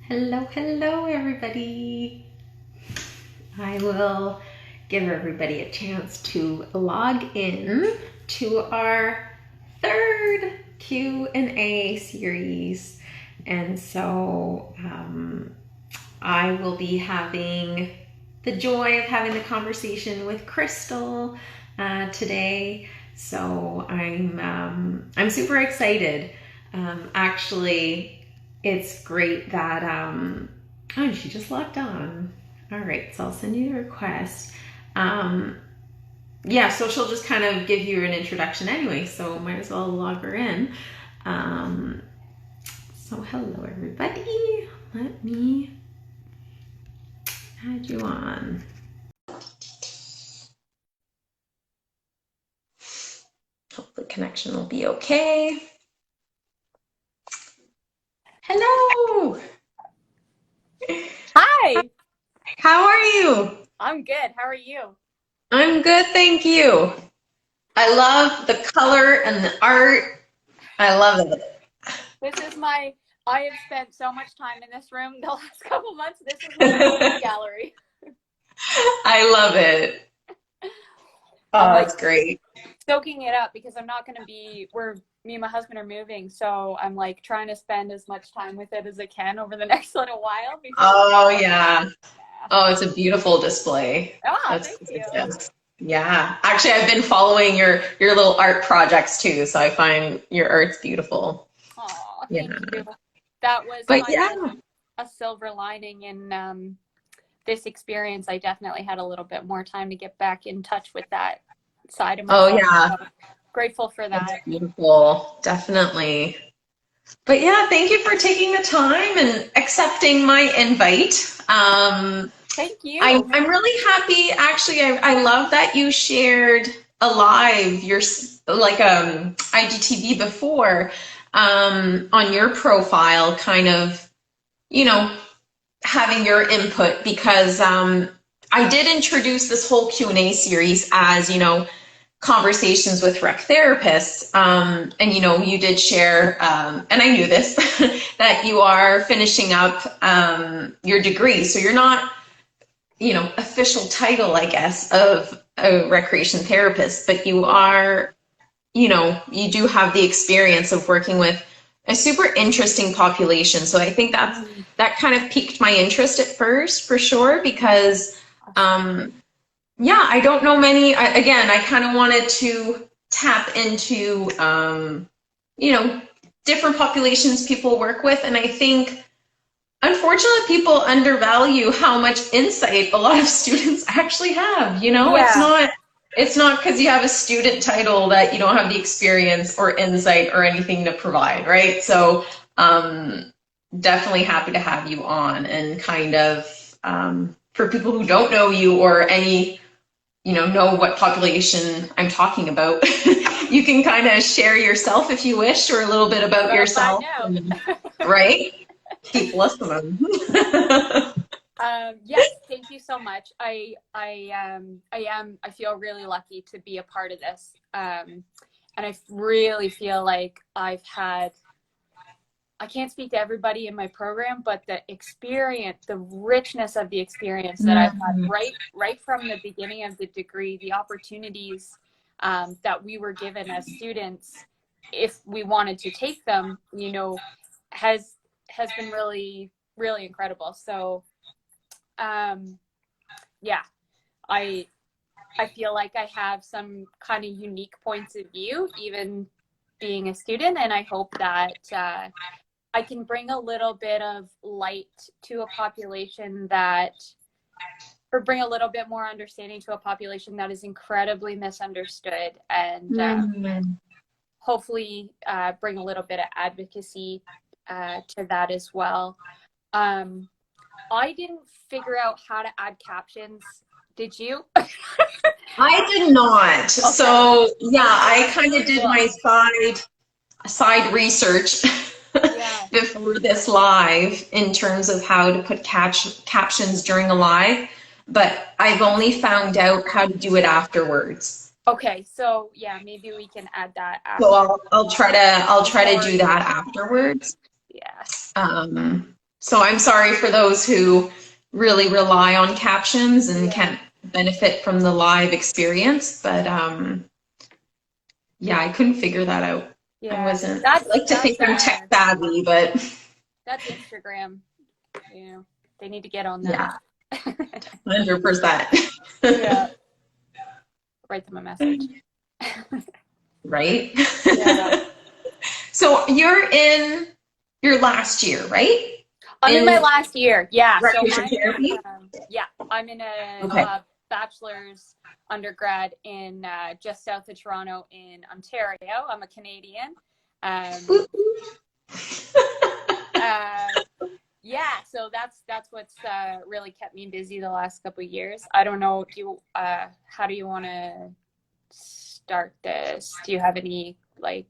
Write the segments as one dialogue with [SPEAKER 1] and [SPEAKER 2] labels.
[SPEAKER 1] Hello, hello, everybody. I will give everybody a chance to log in to our third Q&A series. And so I will be having the joy of having the conversation with Crystal today. So I'm super excited. Actually, it's great that oh, she just logged on. All right, so I'll send you the request. Yeah, so she'll just kind of give you an introduction anyway, so might as well log her in. So hello everybody. Let me add you on. Hope the connection will be okay. Hello.
[SPEAKER 2] Hi.
[SPEAKER 1] How are you?
[SPEAKER 2] I'm good. How are you?
[SPEAKER 1] I'm good, thank you. I love the color and the art. I love it.
[SPEAKER 2] I have spent so much time in this room the last couple months. This is my gallery.
[SPEAKER 1] I love it.
[SPEAKER 2] I'm
[SPEAKER 1] Oh,
[SPEAKER 2] like
[SPEAKER 1] it's great.
[SPEAKER 2] soaking it up because I'm not going to me and my husband are moving. So I'm like trying to spend as much time with it as I can over the next little while before we
[SPEAKER 1] Oh,
[SPEAKER 2] go.
[SPEAKER 1] yeah.
[SPEAKER 2] Yeah.
[SPEAKER 1] Oh, it's a beautiful display.
[SPEAKER 2] Ah,
[SPEAKER 1] That's
[SPEAKER 2] thank you.
[SPEAKER 1] gorgeous. Yeah. Actually, I've been following your little art projects too, so I find your art's beautiful.
[SPEAKER 2] Oh,
[SPEAKER 1] Yeah.
[SPEAKER 2] thank you. That was
[SPEAKER 1] But
[SPEAKER 2] kind
[SPEAKER 1] yeah.
[SPEAKER 2] of a silver lining in this experience. I definitely had a little bit more time to get back in touch with that side of
[SPEAKER 1] Oh,
[SPEAKER 2] myself.
[SPEAKER 1] yeah.
[SPEAKER 2] So grateful for
[SPEAKER 1] That's
[SPEAKER 2] that.
[SPEAKER 1] beautiful. Definitely. But yeah, thank you for taking the time and accepting my invite.
[SPEAKER 2] Thank you.
[SPEAKER 1] I'm really happy. Actually, I love that you shared alive your like IGTV before on your profile, kind of having your input because I did introduce this whole Q&A series as conversations with rec therapists. And you did share, and I knew this, that you are finishing up your degree. So you're not, official title, I guess, of a recreation therapist, but you are, you do have the experience of working with a super interesting population. So I think that kind of piqued my interest at first, for sure, because yeah, I don't know many. Again, I kind of wanted to tap into, different populations people work with. And I think, unfortunately, people undervalue how much insight a lot of students actually have.
[SPEAKER 2] Yeah.
[SPEAKER 1] It's not because you have a student title that you don't have the experience or insight or anything to provide, right? So, definitely happy to have you on and kind of, for people who don't know you or know what population I'm talking about. You can kind of share yourself if you wish, or a little bit about
[SPEAKER 2] Gonna find
[SPEAKER 1] yourself,
[SPEAKER 2] out.
[SPEAKER 1] right? Keep listening.
[SPEAKER 2] Yes, thank you so much. I feel really lucky to be a part of this. And I really feel like I can't speak to everybody in my program, but the experience, the richness of the experience that I've had
[SPEAKER 1] Mhm.
[SPEAKER 2] right from the beginning of the degree, the opportunities that we were given as students, if we wanted to take them, has been really, really incredible. So, yeah, I I feel like I have some kind of unique points of view, even being a student, and I hope that I can bring a little bit of light to a population or bring a little bit more understanding to a population that is incredibly misunderstood, and
[SPEAKER 1] Mhm.
[SPEAKER 2] hopefully bring a little bit of advocacy to that as well. I didn't figure out how to add captions. Did you?
[SPEAKER 1] I did not.
[SPEAKER 2] Okay.
[SPEAKER 1] So yeah,
[SPEAKER 2] Okay.
[SPEAKER 1] I kind of did my side research
[SPEAKER 2] Yeah.
[SPEAKER 1] before this live in terms of how to put captions during a live, but I've only found out how to do it afterwards.
[SPEAKER 2] Okay. So yeah, maybe we can add that
[SPEAKER 1] So
[SPEAKER 2] after
[SPEAKER 1] I'll try to
[SPEAKER 2] before.
[SPEAKER 1] do that afterwards.
[SPEAKER 2] Yeah.
[SPEAKER 1] Um, So I'm sorry for those who really rely on captions and can't benefit from the live experience, but yeah, I couldn't figure that out. I
[SPEAKER 2] Yeah,
[SPEAKER 1] wasn't, I like to think I'm tech savvy, but
[SPEAKER 2] that's Instagram. You know, they need to get on
[SPEAKER 1] yeah,
[SPEAKER 2] that.
[SPEAKER 1] 100%.
[SPEAKER 2] Yeah, write them a message.
[SPEAKER 1] Right?
[SPEAKER 2] Yeah.
[SPEAKER 1] So you're in your last year, right?
[SPEAKER 2] I'm in my last year. Yeah. So
[SPEAKER 1] Recreation therapy?
[SPEAKER 2] I'm in a
[SPEAKER 1] Okay.
[SPEAKER 2] bachelor's undergrad in just south of Toronto in Ontario. I'm a Canadian. Yeah, so that's what's really kept me busy the last couple of years. I don't know, how do you want to start this? Do you have any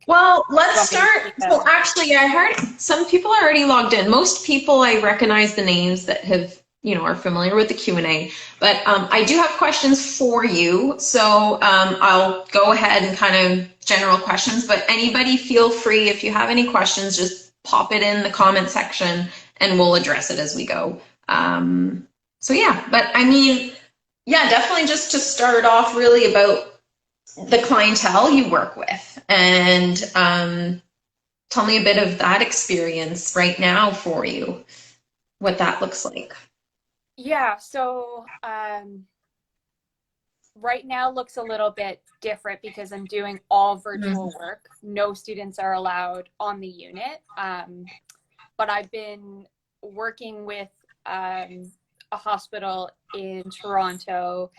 [SPEAKER 1] Well, let's start. So actually, I heard some people are already logged in. Most people, I recognize the names that have, are familiar with the Q&A. But I do have questions for you. So I'll go ahead and kind of general questions. But anybody feel free, if you have any questions, just pop it in the comment section and we'll address it as we go. So yeah, but I mean, yeah, definitely just to start off really about the clientele you work with and tell me a bit of that experience right now for you, what that looks like.
[SPEAKER 2] Yeah, so right now looks a little bit different because I'm doing all virtual work. No students are allowed on the unit, but I've been working with a hospital in Toronto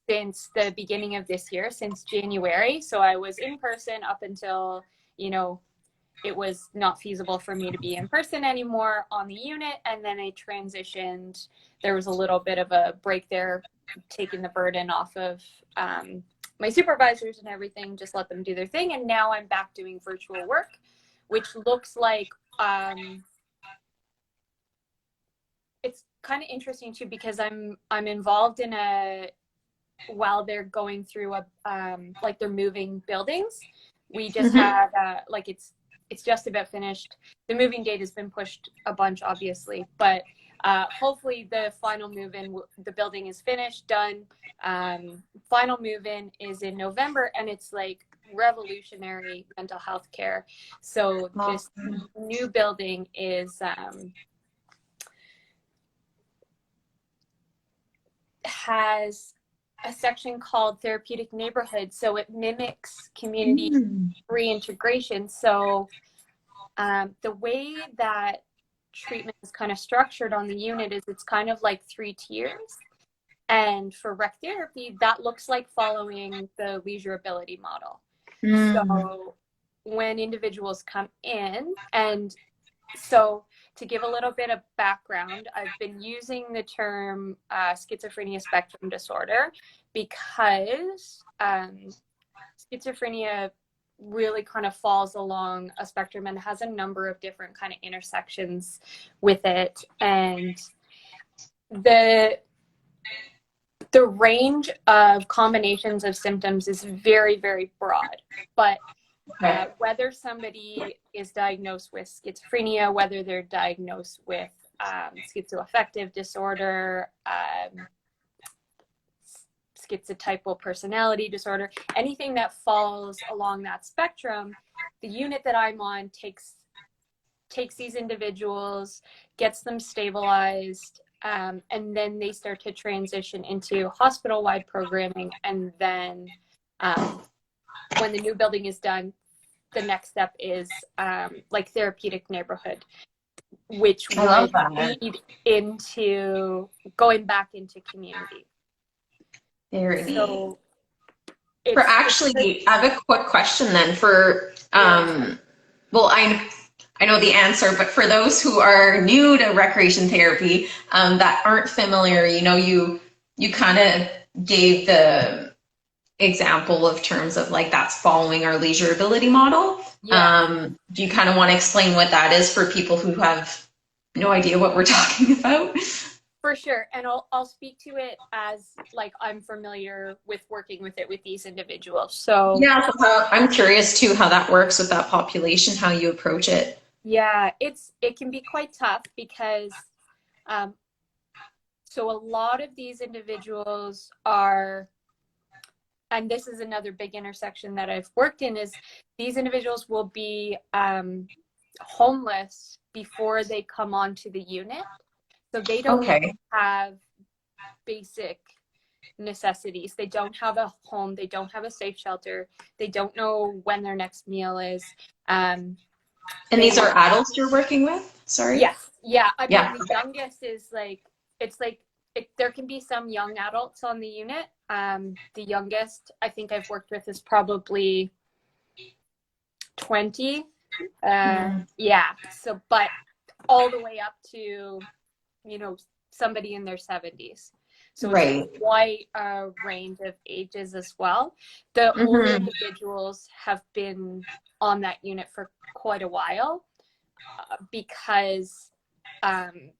[SPEAKER 2] since the beginning of this year, since January. So I was in person up until, it was not feasible for me to be in person anymore on the unit. And then I transitioned. There was a little bit of a break there, taking the burden off of my supervisors and everything, just let them do their thing. And now I'm back doing virtual work, which looks like it's kind of interesting too, because I'm involved in while they're going through they're moving buildings. We just had it's just about finished. The moving date has been pushed a bunch, obviously, but hopefully the final move-in, the building is finished, done. Final move-in is in November, and it's like revolutionary mental health care. So this new building is has a section called Therapeutic Neighborhood. So it mimics community reintegration. So the way that treatment is kind of structured on the unit is it's kind of like 3 tiers. And for rec therapy, that looks like following the leisure ability model. So when individuals come in, and so to give a little bit of background, I've been using the term schizophrenia spectrum disorder because schizophrenia really kind of falls along a spectrum and has a number of different kind of intersections with it. And the range of combinations of symptoms is very, very broad, but whether somebody is diagnosed with schizophrenia, whether they're diagnosed with schizoaffective disorder, schizotypal personality disorder, anything that falls along that spectrum, the unit that I'm on takes these individuals, gets them stabilized, and then they start to transition into hospital-wide programming. And then when the new building is done, the next step is therapeutic neighborhood, which would lead into going back into community.
[SPEAKER 1] Very neat. I have a quick question then for, well, I know the answer, but for those who are new to recreation therapy that aren't familiar, you kind of gave the example of terms of that's following our leisure ability model. Do you kind of want to explain what that is for people who have no idea what we're talking about?
[SPEAKER 2] For sure. And I'll speak to it as I'm familiar with working with it with these individuals. So
[SPEAKER 1] yeah, I'm curious too how that works with that population, how you approach it.
[SPEAKER 2] Yeah, it can be quite tough because um, so a lot of these individuals are, and this is another big intersection that I've worked in, is these individuals will be homeless before they come onto the unit. So they don't even
[SPEAKER 1] Okay.
[SPEAKER 2] have basic necessities. They don't have a home. They don't have a safe shelter. They don't know when their next meal is.
[SPEAKER 1] And these
[SPEAKER 2] They,
[SPEAKER 1] are adults you're working with? Sorry?
[SPEAKER 2] yes, yeah. I mean,
[SPEAKER 1] Yeah.
[SPEAKER 2] the youngest is like, it's like, there can be some young adults on the unit. The youngest I think I've worked with is probably 20.
[SPEAKER 1] Mm.
[SPEAKER 2] Yeah. So, but all the way up to, you know, somebody in their 70s. So it's
[SPEAKER 1] Right.
[SPEAKER 2] quite a range of ages as well. The older
[SPEAKER 1] Hmm.
[SPEAKER 2] individuals have been on that unit for quite a while because um,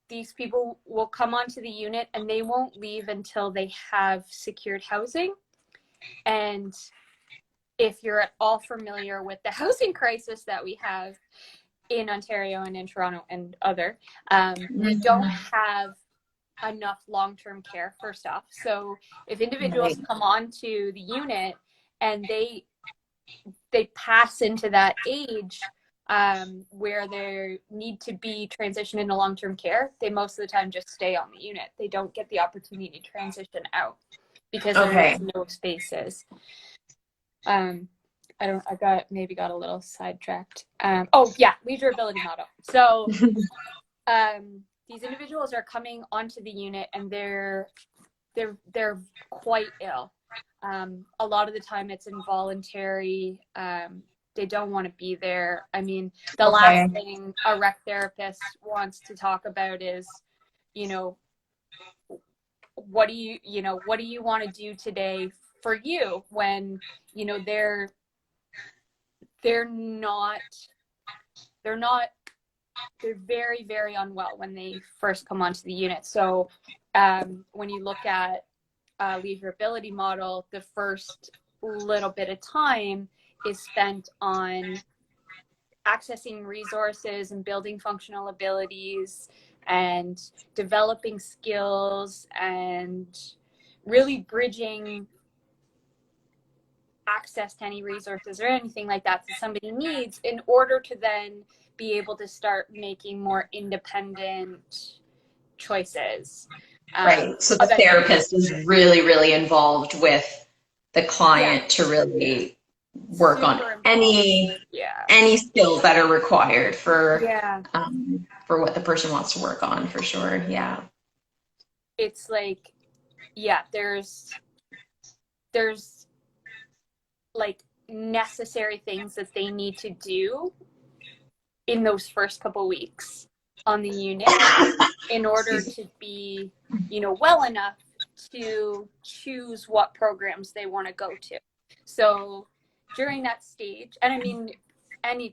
[SPEAKER 2] these people will come onto the unit and they won't leave until they have secured housing. And if you're at all familiar with the housing crisis that we have in Ontario and in Toronto and other, we don't have enough long-term care, first off. So if individuals
[SPEAKER 1] Right.
[SPEAKER 2] come onto the unit and they pass into that age where they need to be transitioned into long-term care, they most of the time just stay on the unit. They don't get the opportunity to transition out because there is
[SPEAKER 1] Okay.
[SPEAKER 2] no spaces. I got a little sidetracked. Oh yeah, leisure ability model. So these individuals are coming onto the unit and they're quite ill. A lot of the time it's involuntary. They don't want to be there. I mean, the last
[SPEAKER 1] Okay.
[SPEAKER 2] thing a rec therapist wants to talk about is, you know, what do you want to do today for you when, you know, they're not they're not they're very, very unwell when they first come onto the unit. So when you look at a leisure ability model, the first little bit of time is spent on accessing resources and building functional abilities and developing skills and really bridging access to any resources or anything like that that somebody needs in order to then be able to start making more independent choices.
[SPEAKER 1] Right. So the
[SPEAKER 2] Eventually,
[SPEAKER 1] therapist is really, really involved with the
[SPEAKER 2] yeah,
[SPEAKER 1] client to really work on
[SPEAKER 2] super involved.
[SPEAKER 1] any
[SPEAKER 2] Yeah,
[SPEAKER 1] any skills that are required
[SPEAKER 2] yeah.
[SPEAKER 1] for what the person wants to work on for sure. Yeah.
[SPEAKER 2] It's like, yeah, there's like necessary things that they need to do in those first couple weeks on the unit in order
[SPEAKER 1] Excuse me.
[SPEAKER 2] to be, you know, well enough to choose what programs they want to go to. So during that stage, and I mean,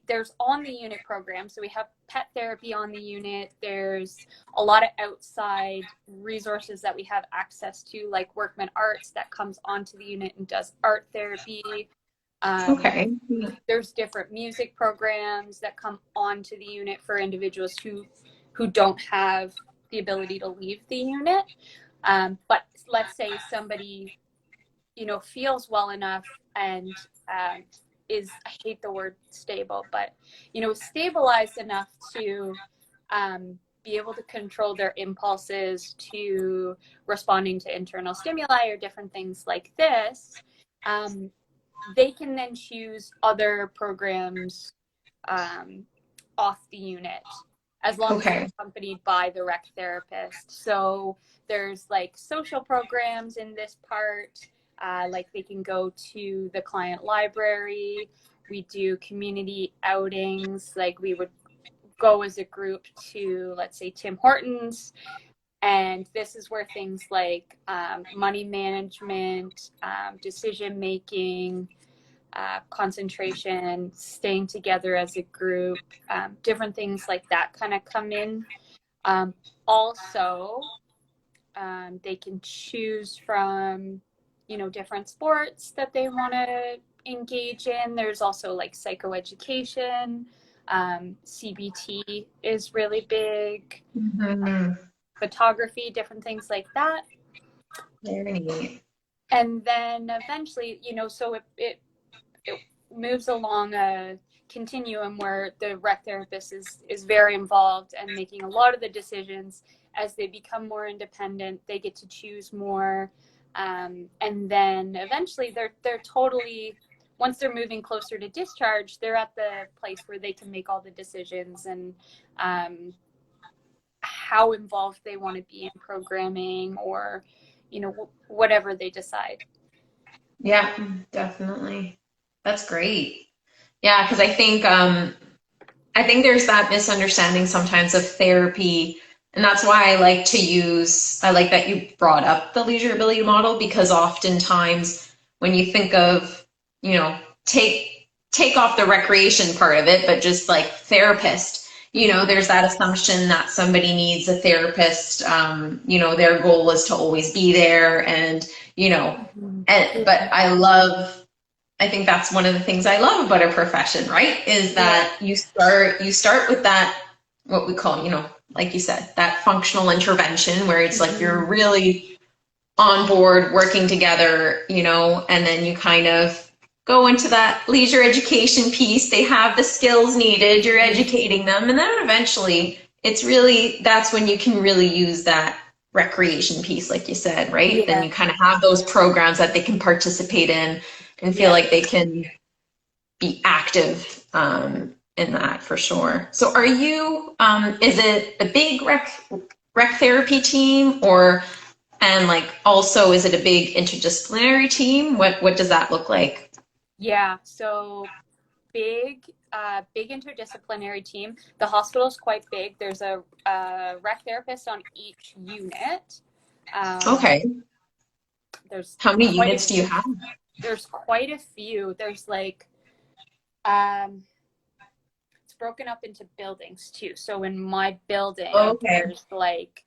[SPEAKER 2] there's on the unit programs. So we have pet therapy on the unit. There's a lot of outside resources that we have access to, like Workman Arts that comes onto the unit and does art therapy. Um,
[SPEAKER 1] Okay.
[SPEAKER 2] there's different music programs that come onto the unit for individuals who don't have the ability to leave the unit. But let's say somebody, you know, feels well enough and I hate the word stable, but, you know, stabilized enough to be able to control their impulses to responding to internal stimuli or different things like this. They can then choose other programs off the unit as long as they're
[SPEAKER 1] Okay.
[SPEAKER 2] accompanied by the rec therapist. So there's like social programs in this part, like they can go to the client library. We do community outings, like we would go as a group to, let's say, Tim Hortons. And this is where things like money management, decision making, concentration, staying together as a group, different things like that kind of come in. Also, they can choose from, you know, different sports that they want to engage in. There's also like psychoeducation, CBT is really big,
[SPEAKER 1] Mm-hmm.
[SPEAKER 2] photography, different things like that.
[SPEAKER 1] Very neat.
[SPEAKER 2] And then eventually, so it moves along a continuum where the rec therapist is very involved and making a lot of the decisions. As they become more independent, they get to choose more. And then eventually they're totally, once they're moving closer to discharge, they're at the place where they can make all the decisions and how involved they want to be in programming or, whatever they decide.
[SPEAKER 1] Yeah, definitely. That's great. Yeah, because I think there's that misunderstanding sometimes of therapy, and that's why I like that you brought up the leisure ability model, because oftentimes when you think of, you know, take off the recreation part of it, but just like therapist, there's that assumption that somebody needs a therapist. Their goal is to always be there, and but I think that's one of the things I love about our profession, right? Is that you start with that, what we call, like you said, that functional intervention where it's like you're really on board working together, and then you kind of go into that leisure education piece. They have the skills needed, you're educating them, and then eventually that's when you can really use that recreation piece, like you said, right?
[SPEAKER 2] Yeah.
[SPEAKER 1] Then you kind of have those programs that they can participate in and feel like they can be active in that for sure. So are you, is it a big rec therapy team, and like also is it a big interdisciplinary team? What does that look like?
[SPEAKER 2] Yeah, so big interdisciplinary team. The hospital is quite big. There's a rec therapist on each unit.
[SPEAKER 1] Okay.
[SPEAKER 2] There's
[SPEAKER 1] How many units do you have?
[SPEAKER 2] There's quite a few. There's like it's broken up into buildings too. So in my building, there's like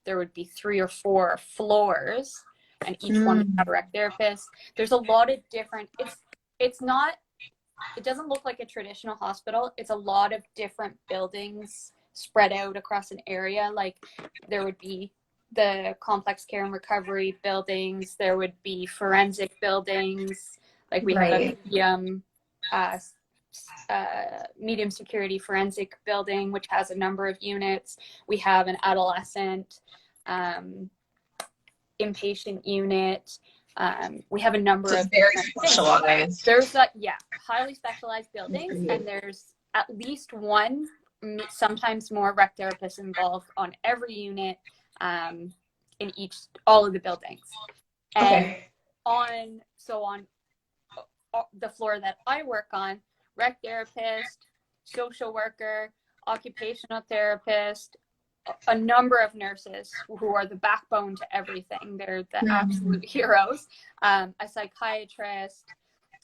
[SPEAKER 2] there would be 3 or 4 floors, and each one would have a rec therapist. There's a lot of different. It doesn't look like a traditional hospital. It's a lot of different buildings spread out across an area. Like there would be the complex care and recovery buildings. There would be forensic buildings. Like we have a medium security forensic building, which has a number of units. We have an adolescent inpatient unit. We have a number of
[SPEAKER 1] very specialized.
[SPEAKER 2] There's highly specialized buildings, and there's at least one, sometimes more rec therapists involved on every unit in all of the buildings. And on the floor that I work on, rec therapist, social worker, occupational therapist, a number of nurses who are the backbone to everything. They're the absolute heroes. A psychiatrist,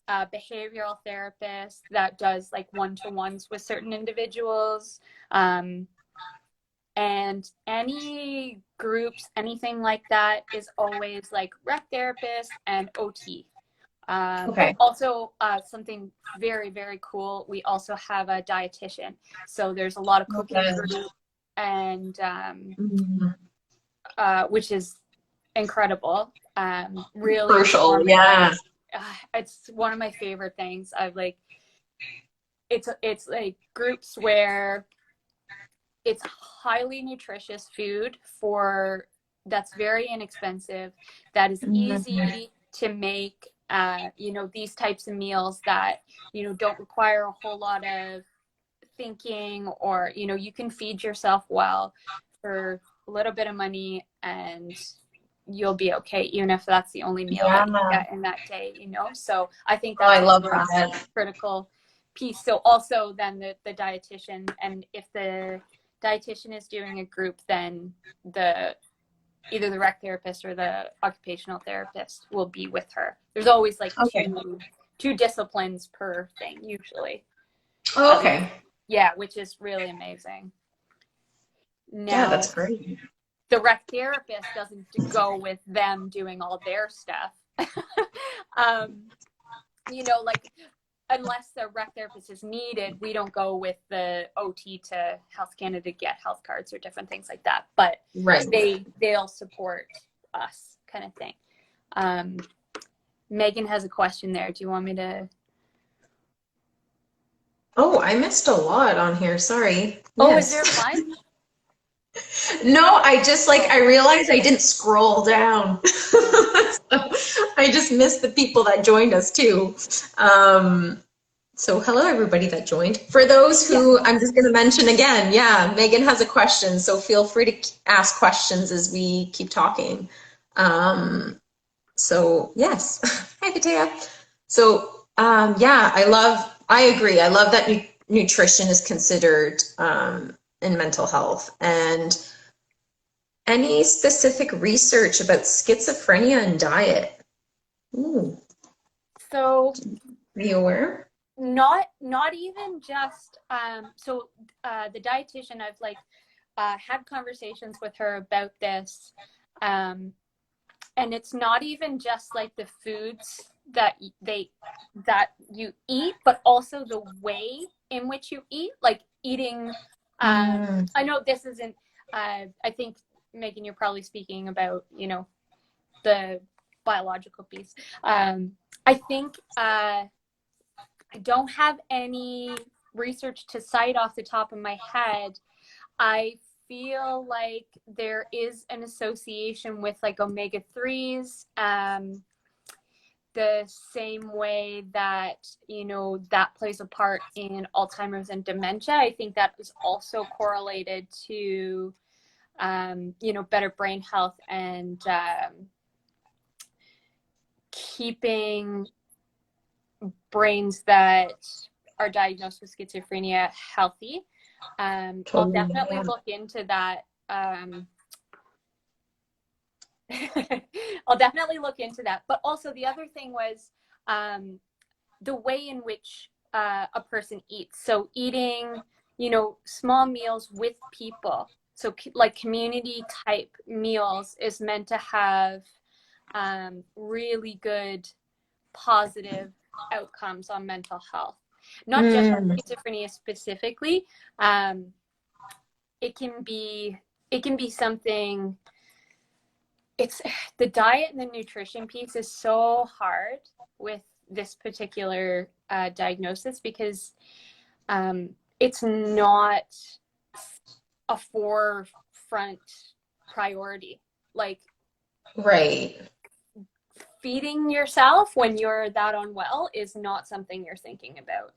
[SPEAKER 2] a behavioral therapist that does like one-to-ones with certain individuals. And any groups, anything like that is always like rec therapist and OT. Also, something very, very cool. We also have a dietitian. So there's a lot of cooking groups, and which is incredible. Really
[SPEAKER 1] crucial. Yeah.
[SPEAKER 2] It's one of my favorite things. It's like groups where it's highly nutritious food that's very inexpensive, that is easy to make. These types of meals that don't require a whole lot of thinking, or you can feed yourself well for a little bit of money and you'll be okay, even if that's the only meal that you get in that day. So I think that's a critical piece. So also then the dietitian, and if the dietitian is doing a group, then either the rec therapist or the occupational therapist will be with her. There's always like two disciplines per thing usually. Which is really amazing. Now,
[SPEAKER 1] that's great.
[SPEAKER 2] The rec therapist doesn't go with them doing all their stuff. um, like unless the rec therapist is needed, we don't go with the OT to Health Canada to get health cards or different things like that. But
[SPEAKER 1] Right.
[SPEAKER 2] they'll support us, kind of thing. Megan has a question there. Do you want me to?
[SPEAKER 1] Oh, I missed a lot on here. Sorry.
[SPEAKER 2] Oh,
[SPEAKER 1] Yes.
[SPEAKER 2] is there a slide?
[SPEAKER 1] No, I realized I didn't scroll down. So I just missed the people that joined us too. So hello everybody that joined. For those who, I'm just going to mention again, yeah, Megan has a question, so feel free to ask questions as we keep talking. So yes, hi Katea. So yeah, I agree. I love that nutrition is considered in mental health. And any specific research about schizophrenia and diet? Ooh,
[SPEAKER 2] So
[SPEAKER 1] are you aware?
[SPEAKER 2] not even just the dietitian, I've had conversations with her about this, and it's not even just like the foods that you eat, but also the way in which you eat, like eating. I know this isn't. I think, Megan, you're probably speaking about the biological piece. I think I don't have any research to cite off the top of my head. I feel like there is an association with like omega-3s, the same way that that plays a part in Alzheimer's and dementia. I think that is also correlated to better brain health and keeping brains that are diagnosed with schizophrenia healthy. I'll definitely look into that. I'll definitely look into that. But also the other thing was the way in which a person eats. So eating, small meals with people. So like community type meals is meant to have really good positive outcomes on mental health, not just on schizophrenia specifically. It can be something. It's the diet and the nutrition piece is so hard with this particular diagnosis because it's not a forefront priority. Like,
[SPEAKER 1] right.
[SPEAKER 2] Feeding yourself when you're that unwell is not something you're thinking about.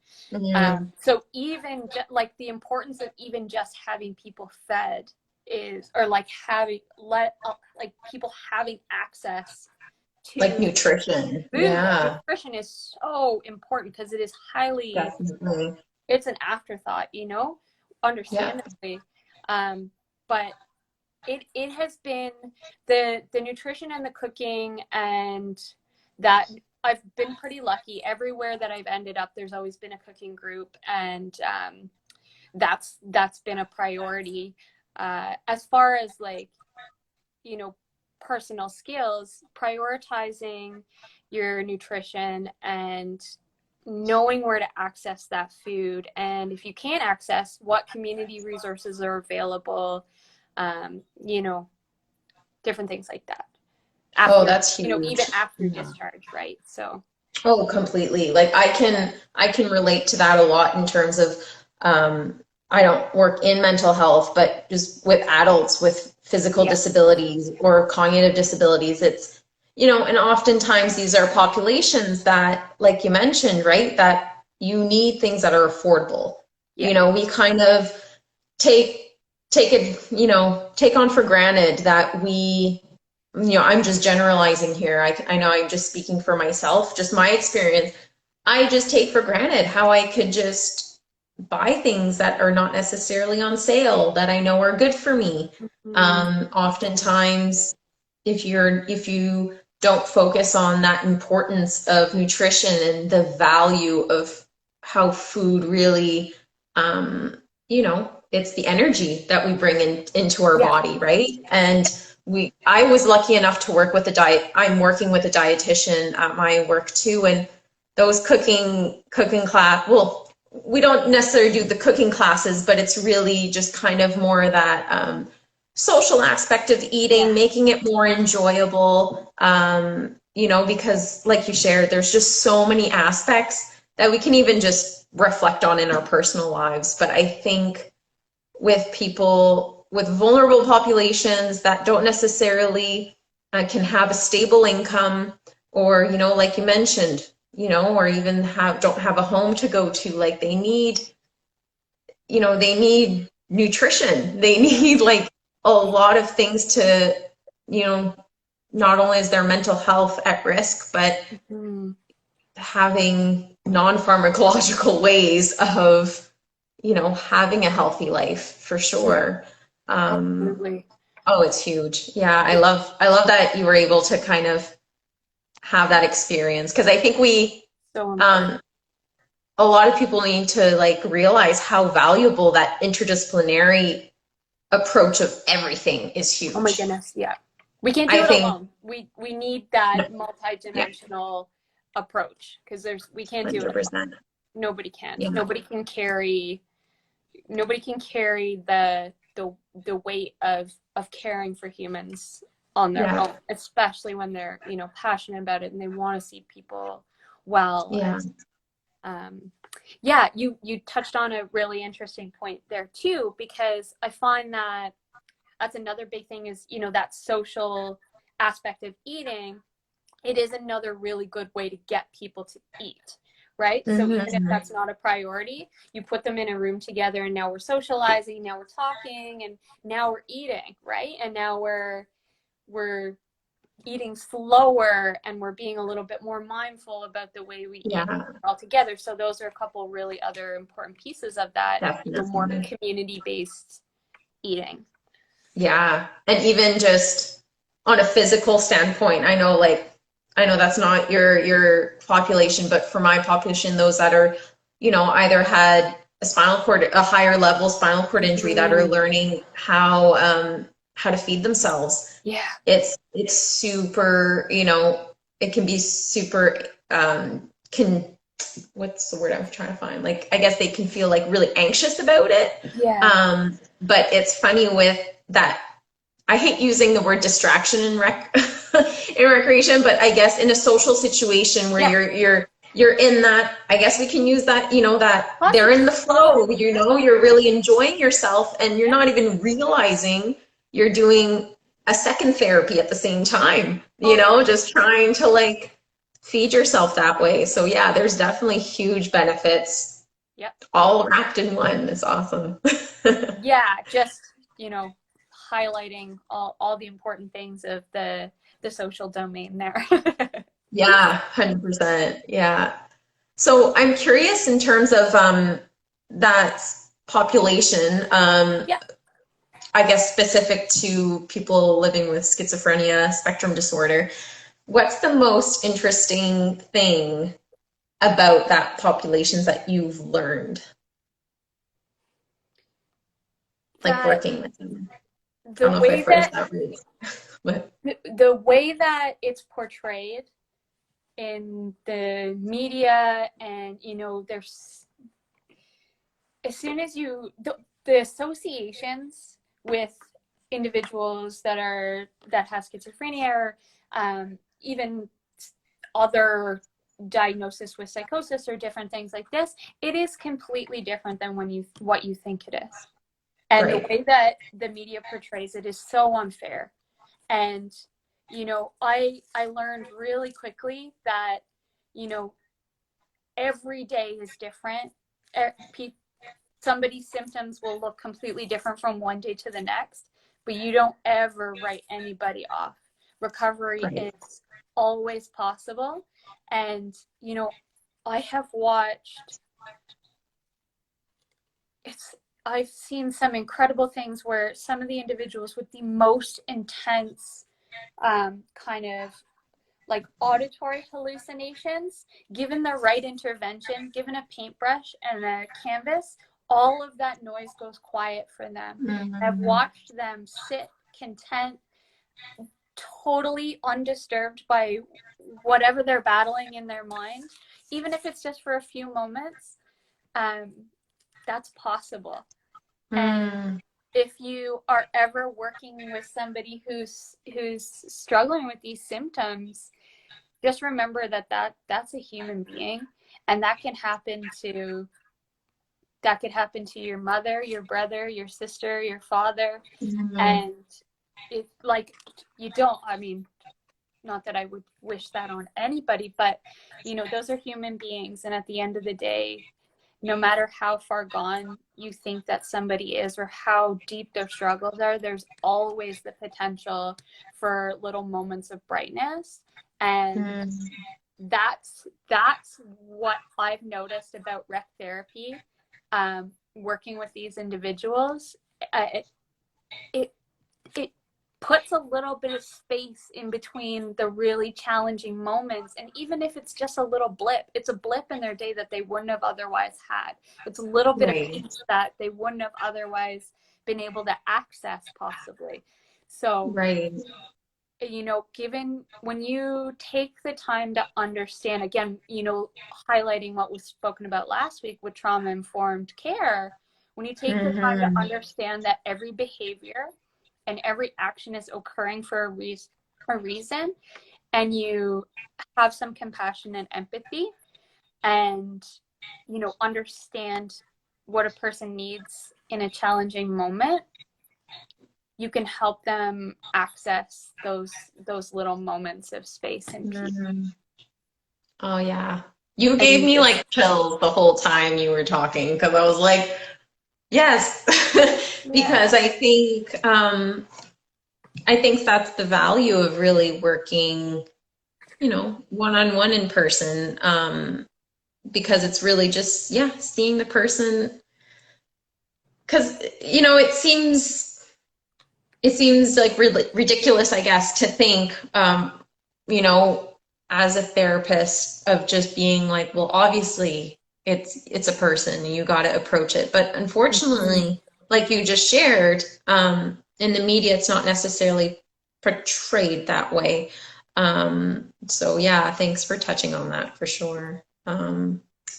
[SPEAKER 2] So even like the importance of even just having people fed is, or like people having access to
[SPEAKER 1] like nutrition.
[SPEAKER 2] food.
[SPEAKER 1] Yeah.
[SPEAKER 2] Nutrition is so important because it is highly,
[SPEAKER 1] Definitely.
[SPEAKER 2] it's an afterthought, understandably. Yeah. But it has been the nutrition and the cooking, and that I've been pretty lucky. Everywhere that I've ended up, there's always been a cooking group, and that's been a priority. As far as like, personal skills, prioritizing your nutrition and knowing where to access that food, and if you can't access, what community resources are available. Different things like that. After,
[SPEAKER 1] that's huge.
[SPEAKER 2] Even after discharge, right? So.
[SPEAKER 1] Oh, completely. Like I can relate to that a lot in terms of, I don't work in mental health, but just with adults with physical disabilities or cognitive disabilities, it's, and oftentimes these are populations that, like you mentioned, right, that you need things that are affordable. Yeah. We kind of take on for granted that we, I'm just generalizing here. I know I'm just speaking for myself, just my experience. I just take for granted how I could just buy things that are not necessarily on sale that I know are good for me. Oftentimes, if you don't focus on that importance of nutrition and the value of how food really, it's the energy that we bring into our body, right? And I was lucky enough to work with a I'm working with a dietitian at my work too, and those cooking class, well, we don't necessarily do the cooking classes, but it's really just kind of more that social aspect of eating,
[SPEAKER 2] Yeah.
[SPEAKER 1] making it more enjoyable, because like you shared, there's just so many aspects that we can even just reflect on in our personal lives. But I think with people with vulnerable populations that don't necessarily can have a stable income, or like you mentioned, or even don't have a home to go to, like they need nutrition, they need like a lot of things to, you know not only is their mental health at risk, but having non-pharmacological ways of having a healthy life for sure.
[SPEAKER 2] Absolutely.
[SPEAKER 1] Oh, it's huge. Yeah, I love that you were able to kind of have that experience, because I think
[SPEAKER 2] So important.
[SPEAKER 1] um, a lot of people need to like realize how valuable that interdisciplinary approach of everything is
[SPEAKER 2] Oh my
[SPEAKER 1] huge.
[SPEAKER 2] goodness, yeah. We can't do
[SPEAKER 1] I
[SPEAKER 2] it
[SPEAKER 1] think,
[SPEAKER 2] alone. We need that
[SPEAKER 1] yeah,
[SPEAKER 2] multi-dimensional approach because we can't do it alone.
[SPEAKER 1] 100%.
[SPEAKER 2] Nobody can.
[SPEAKER 1] Yeah,
[SPEAKER 2] Nobody can carry the weight of caring for humans on their
[SPEAKER 1] yeah,
[SPEAKER 2] own, especially when they're, passionate about it and they want to see people well.
[SPEAKER 1] yeah,
[SPEAKER 2] Yeah, you touched on a really interesting point there too, because I find that that's another big thing is, that social aspect of eating. It is another really good way to get people to eat, right? So even if
[SPEAKER 1] hmm
[SPEAKER 2] that's not a priority, you put them in a room together and now we're socializing, now we're talking, and now we're eating, right? And now we're eating slower and we're being a little bit more mindful about the way we eat
[SPEAKER 1] yeah,
[SPEAKER 2] all together. So those are a couple really other important pieces of that, more
[SPEAKER 1] definitely.
[SPEAKER 2] community-based eating.
[SPEAKER 1] Yeah. And even just on a physical standpoint, I know that's not your population, but for my population, those that are, either had a higher level spinal cord injury, that are learning how to feed themselves.
[SPEAKER 2] Yeah.
[SPEAKER 1] It's super, it can be super, can what's the word I'm trying to find? Like, I guess they can feel like really anxious about it.
[SPEAKER 2] Yeah.
[SPEAKER 1] But it's funny with that. I hate using the word distraction in in recreation, but I guess in a social situation where
[SPEAKER 2] Yeah.
[SPEAKER 1] you're in that, I guess we can use that, that they're
[SPEAKER 2] Positive.
[SPEAKER 1] in the flow, you're really enjoying yourself and you're
[SPEAKER 2] Yeah.
[SPEAKER 1] not even realizing you're doing a second therapy at the same time,
[SPEAKER 2] Totally.
[SPEAKER 1] just trying to like feed yourself that way. So yeah, there's definitely huge benefits
[SPEAKER 2] Yep.
[SPEAKER 1] all wrapped in one. It's awesome.
[SPEAKER 2] Yeah. Just, highlighting all the important things of the social domain there.
[SPEAKER 1] Yeah, 100%. Yeah. So I'm curious in terms of that population,
[SPEAKER 2] Yeah.
[SPEAKER 1] I guess specific to people living with schizophrenia spectrum disorder. What's the most interesting thing about that populations that you've learned, like
[SPEAKER 2] That
[SPEAKER 1] working with them? I
[SPEAKER 2] the
[SPEAKER 1] don't know if I
[SPEAKER 2] way
[SPEAKER 1] phrased
[SPEAKER 2] that
[SPEAKER 1] that right, but
[SPEAKER 2] the way that it's portrayed in the media, and there's, as soon as the associations with individuals that have schizophrenia, or even other diagnosis with psychosis or different things like this, it is completely different than what you think it is. And the
[SPEAKER 1] right,
[SPEAKER 2] way that the media portrays it is so unfair. And I learned really quickly that every day is different. Somebody's symptoms will look completely different from one day to the next, but you don't ever write anybody off. Recovery
[SPEAKER 1] right,
[SPEAKER 2] is always possible. And I have watched I've seen some incredible things where some of the individuals with the most intense kind of like auditory hallucinations, given the right intervention, given a paintbrush and a canvas, all of that noise goes quiet for them. I've
[SPEAKER 1] mm-hmm.
[SPEAKER 2] watched them sit content totally undisturbed by whatever they're battling in their mind, even if it's just for a few moments, that's possible. And if you are ever working with somebody who's struggling with these symptoms, just remember that that's a human being, and that can happen to your mother, your brother, your sister, your father. And it's like, you don't, I mean, not that I would wish that on anybody, but you know, those are human beings, and at the end of the day, no matter how far gone you think that somebody is or how deep their struggles are, there's always the potential for little moments of brightness. And that's what I've noticed about rec therapy, working with these individuals. It puts a little bit of space in between the really challenging moments. And even if it's just a little blip, it's a blip in their day that they wouldn't have otherwise had. It's a little bit of peace that they wouldn't have otherwise been able to access, possibly. So, you know, when you take the time to understand, again, you know, highlighting what was spoken about last week with trauma-informed care, when you take the time to understand that every behavior and every action is occurring for a reason, and you have some compassion and empathy, and, you know, understand what a person needs in a challenging moment, you can help them access those little moments of space and peace.
[SPEAKER 1] Oh yeah. You gave me like chills the whole time you were talking, because I was like, yes, because I think that's the value of really working, you know, one-on-one in person, because it's really just, seeing the person. Because, you know, it seems like ridiculous, I guess, to think, you know, as a therapist, of just being like, well, obviously it's a person, and you got to approach it. But unfortunately, like you just shared, in the media, it's not necessarily portrayed that way. So yeah, thanks for touching on that for sure.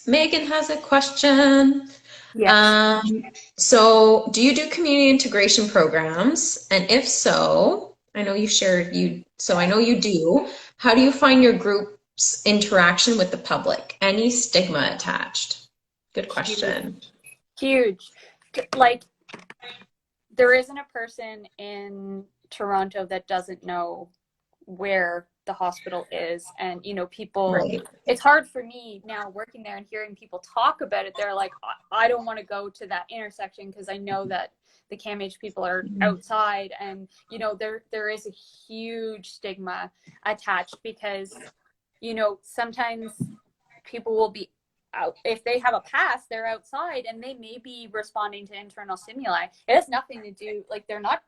[SPEAKER 1] Megan has a question.
[SPEAKER 2] Yes.
[SPEAKER 1] So do you do community integration programs? And if so, I know you shared so I know you do. How do you find your group's interaction with the public? Any stigma attached? Good question.
[SPEAKER 2] Huge. Like, there isn't a person in Toronto that doesn't know where the hospital is. And, you know, people, it's hard for me now working there and hearing people talk about it. They're like, I don't want to go to that intersection because I know that the CAMH people are outside. And, you know, there is a huge stigma attached, because, you know, sometimes people will be out, if they have a pass, they're outside and they may be responding to internal stimuli. It has nothing to do, like, they're not,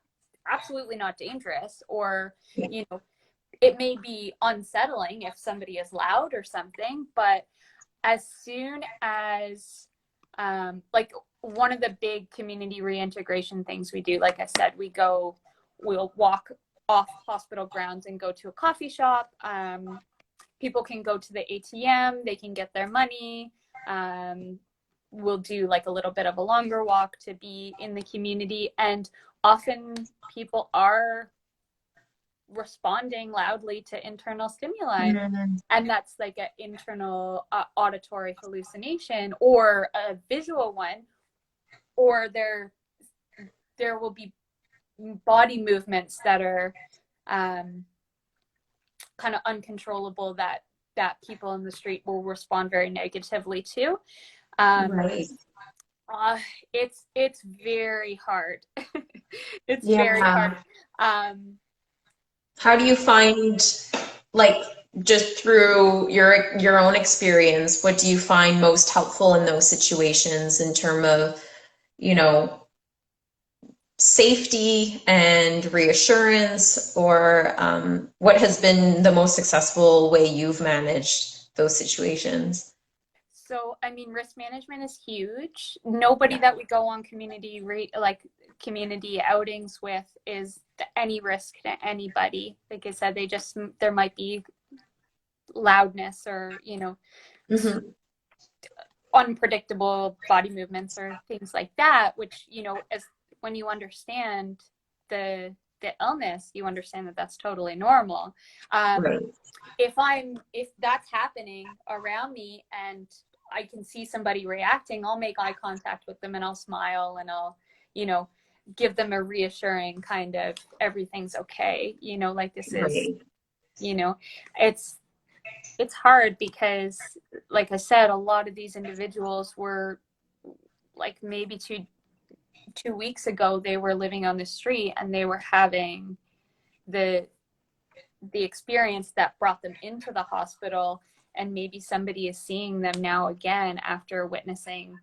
[SPEAKER 2] absolutely not dangerous, or, you know, it may be unsettling if somebody is loud or something, but as soon as, like, one of the big community reintegration things we do, like I said, we'll walk off hospital grounds and go to a coffee shop. People can go to the ATM, they can get their money. We'll do like a little bit of a longer walk to be in the community. And often people are responding loudly to internal stimuli, and that's like an internal auditory hallucination or a visual one, or there will be body movements that are kind of uncontrollable that people in the street will respond very negatively to. It's very hard. It's very hard.
[SPEAKER 1] How do you find, like, just through your own experience, what do you find most helpful in those situations in terms of, you know, safety and reassurance, or what has been the most successful way you've managed those situations?
[SPEAKER 2] So, I mean, risk management is huge. Nobody that we go on community outings with is any risk to anybody. Like I said, there might be loudness or, unpredictable body movements or things like that, which, as when you understand the illness, you understand that that's totally normal.
[SPEAKER 1] Right.
[SPEAKER 2] If that's happening around me and I can see somebody reacting, I'll make eye contact with them and I'll smile and I'll, give them a reassuring kind of everything's okay. Like this is, it's hard because, like I said, a lot of these individuals were like maybe two weeks ago, they were living on the street and they were having the experience that brought them into the hospital, and maybe somebody is seeing them now again after witnessing,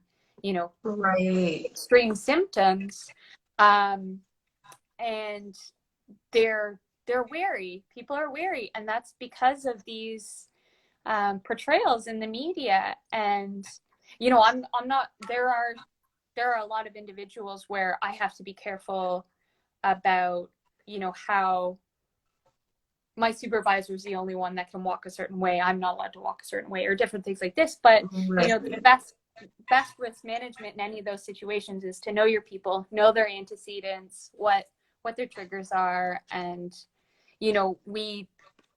[SPEAKER 1] right,
[SPEAKER 2] extreme symptoms, and they're wary. People are wary, and that's because of these portrayals in the media. And I'm not. There are a lot of individuals where I have to be careful about how my supervisor is the only one that can walk a certain way. I'm not allowed to walk a certain way, or different things like this. But the best risk management in any of those situations is to know your people, know their antecedents, what their triggers are, and we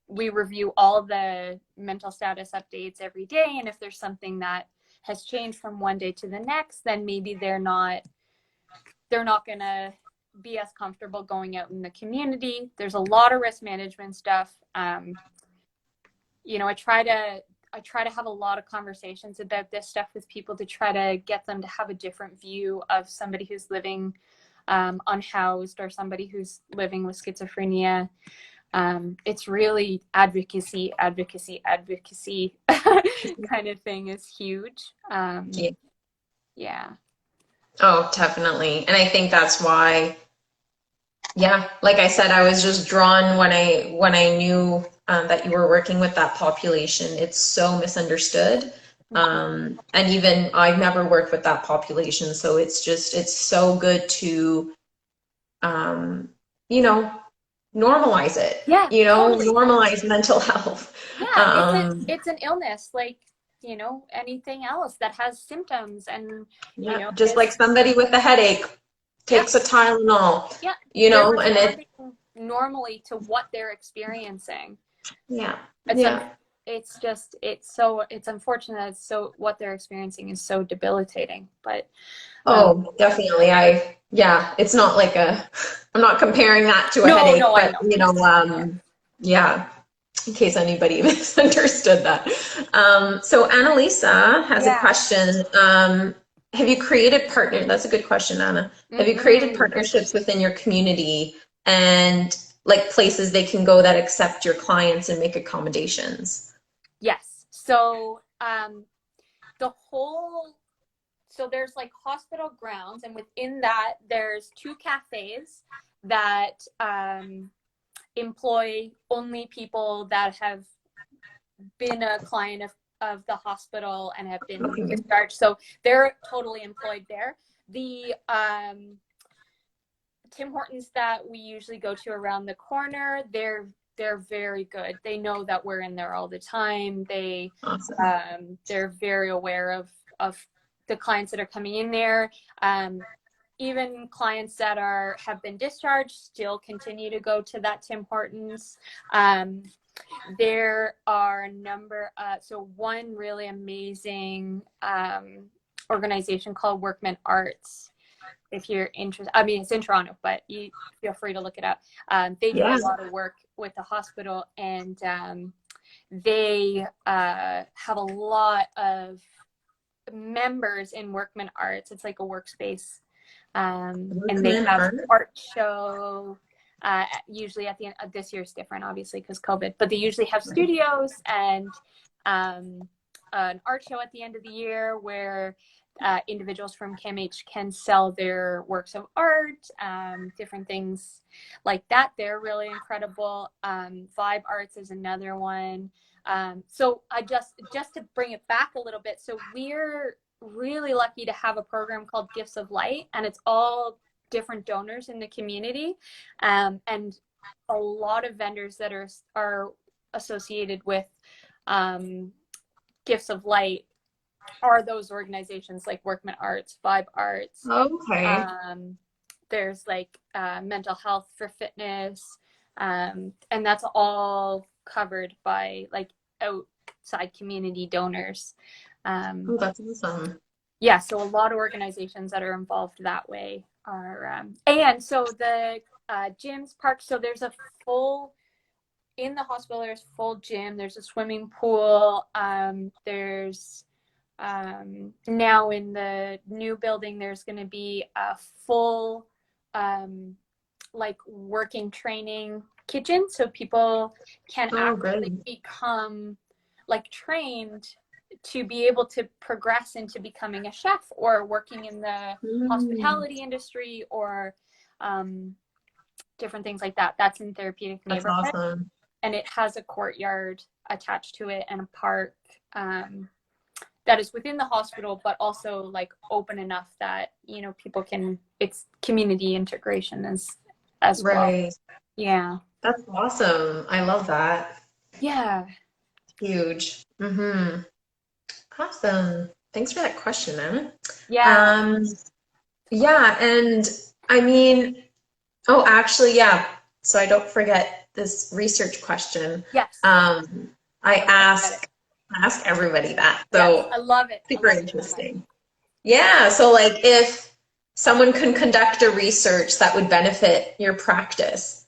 [SPEAKER 2] review all the mental status updates every day. And if there's something that has changed from one day to the next, then maybe they're not gonna be as comfortable going out in the community. There's a lot of risk management stuff. I try to have a lot of conversations about this stuff with people to try to get them to have a different view of somebody who's living unhoused or somebody who's living with schizophrenia. It's really advocacy kind of thing is huge. Yeah.
[SPEAKER 1] Oh, definitely. And I think that's why, like I said, I was just drawn when I knew that you were working with that population. It's so misunderstood. And even I've never worked with that population. So it's so good to, normalize it.
[SPEAKER 2] Yeah, totally.
[SPEAKER 1] Normalize mental health.
[SPEAKER 2] Yeah, it's an illness like anything else that has symptoms, and
[SPEAKER 1] just like somebody with a headache takes a Tylenol.
[SPEAKER 2] Yeah,
[SPEAKER 1] and it
[SPEAKER 2] normally to what they're experiencing.
[SPEAKER 1] It's
[SPEAKER 2] It's unfortunate. So what they're experiencing is so debilitating. But
[SPEAKER 1] definitely. It's not like I'm not comparing that to a headache, but in case anybody misunderstood that. So Annalisa has a question. Have you created That's a good question, Anna. Have you created partnerships within your community and like places they can go that accept your clients and make accommodations?
[SPEAKER 2] Yes. So there's like hospital grounds, and within that there's 2 cafes that employ only people that have been a client of the hospital and have been discharged. So they're totally employed there. The Tim Hortons that we usually go to around the corner, they're very good. They know that we're in there all the time. They're very aware of the clients that are coming in there. Even clients that have been discharged still continue to go to that Tim Hortons. There are a number. One really amazing organization called Workman Arts. If you're interested, I mean, it's in Toronto, but you feel free to look it up. They do a lot of work with the hospital, and they have a lot of members in Workman Arts. It's like a workspace, and they have an art show. Usually at the end of this year's different, obviously, because COVID, but they usually have studios and an art show at the end of the year where individuals from CAMH can sell their works of art, different things like that. They're really incredible. Vibe Arts is another one. So I just to bring it back a little bit, so we're really lucky to have a program called Gifts of Light, and it's all different donors in the community, and a lot of vendors that are associated with Gifts of Light are those organizations like Workman Arts, Vibe Arts.
[SPEAKER 1] Okay.
[SPEAKER 2] There's like Mental Health for Fitness, and that's all covered by like outside community donors.
[SPEAKER 1] Oh, that's awesome.
[SPEAKER 2] Yeah, so a lot of organizations that are involved that way are, and so the gyms, parks, so there's a full, in the hospital, there's a full gym, there's a swimming pool, there's, now in the new building, there's going to be a full, like working training kitchen, so people can actually become like trained to be able to progress into becoming a chef or working in the hospitality industry or different things like that. That's in Therapeutic Neighborhood.
[SPEAKER 1] That's awesome.
[SPEAKER 2] And it has a courtyard attached to it and a park that is within the hospital, but also like open enough that, you know, people can, it's community integration as well. Yeah.
[SPEAKER 1] That's awesome. I love that.
[SPEAKER 2] Yeah.
[SPEAKER 1] Huge. Mm-hmm. Awesome. Thanks for that question, Em.
[SPEAKER 2] Yeah.
[SPEAKER 1] Yeah, and I mean, oh, actually, yeah. So I don't forget this research question.
[SPEAKER 2] Yes.
[SPEAKER 1] I ask everybody that. So
[SPEAKER 2] yes, I love it.
[SPEAKER 1] Super interesting. Yeah. So like if someone can conduct a research that would benefit your practice,